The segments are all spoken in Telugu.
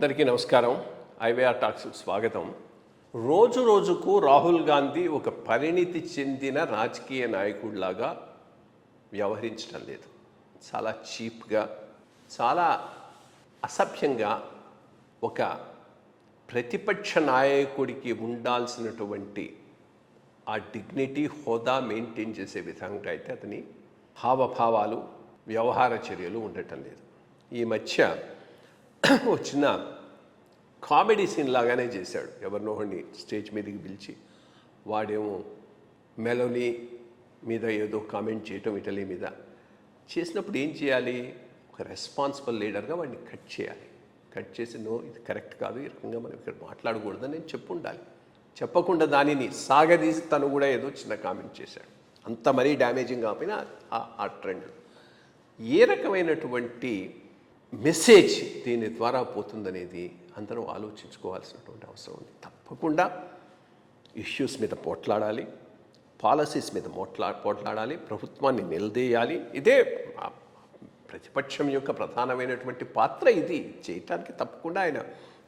అందరికీ నమస్కారం. ఐవీఆర్ టాక్స్కి స్వాగతం. రోజు రోజుకు రాహుల్ గాంధీ ఒక పరిణితి చెందిన రాజకీయ నాయకుడిలాగా వ్యవహరించడం లేదు. చాలా చీప్గా, చాలా అసభ్యంగా ఒక ప్రతిపక్ష నాయకుడికి ఉండాల్సినటువంటి ఆ డిగ్నిటీ, హోదా మెయింటైన్ చేసే విధంగా అయితే అతని హావభావాలు, వ్యవహార చర్యలు ఉండటం లేదు. ఈ మధ్య వచ్చిన కామెడీ సీన్ లాగానే చేశాడు. ఎవరినో ఒకడిని స్టేజ్ మీదకి పిలిచి వాడేమో మెలోనీ మీద ఏదో కామెంట్ చేయటం, ఇటలీ మీద చేసినప్పుడు ఏం చేయాలి? ఒక రెస్పాన్సిబుల్ లీడర్గా వాడిని కట్ చేయాలి. కట్ చేసి నో, ఇది కరెక్ట్ కాదు, ఈ రకంగా మనం ఇక్కడ మాట్లాడకూడదని నేను చెప్పుండాలి. చెప్పకుండా దానిని సాగదీసి తను కూడా ఏదో చిన్న కామెంట్ చేశాడు. అంత మరీ డ్యామేజింగ్ కాకపోయినా ఆ ట్రెండ్. ఏ రకమైనటువంటి మెసేజ్ దీని ద్వారా పోతుందనేది అందరూ ఆలోచించుకోవాల్సినటువంటి అవసరం ఉంది. తప్పకుండా ఇష్యూస్ మీద పోట్లాడాలి, పాలసీస్ మీద పోట్లాడాలి, ప్రభుత్వాన్ని నిలదీయాలి. ఇదే ప్రతిపక్షం యొక్క ప్రధానమైనటువంటి పాత్ర. ఇది చేయటానికి తప్పకుండా ఆయన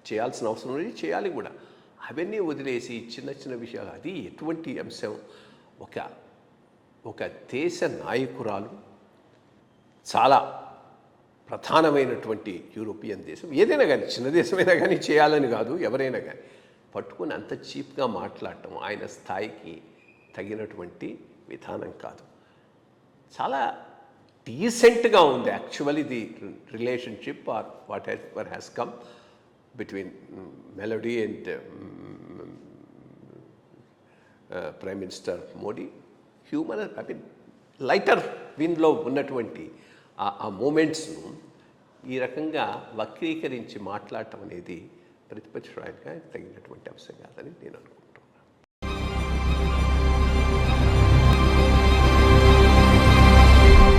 చేయాల్సిన అవసరం ఉంది, చేయాలి కూడా. అవన్నీ వదిలేసి చిన్న చిన్న విషయాలు, అది ఎటువంటి అంశం? ఒక దేశ నాయకురాలు, చాలా ప్రధానమైనటువంటి యూరోపియన్ దేశం, ఏదైనా కానీ, చిన్న దేశమైనా కానీ చేయాలని కాదు, ఎవరైనా కానీ పట్టుకుని అంత చీప్గా మాట్లాడటం ఆయన స్థాయికి తగినటువంటి విధానం కాదు. చాలా డీసెంట్గా ఉంది actually the relationship or whatever has come between melody and prime minister Modi. Human, I mean lighter విన్లో ఉన్నటువంటి ఆ మూమెంట్స్ను ఈ రకంగా వక్రీకరించి మాట్లాడటం అనేది ప్రతిపక్ష నాయకుడిగా తగినటువంటి అంశం కాదని నేను అనుకుంటున్నాను.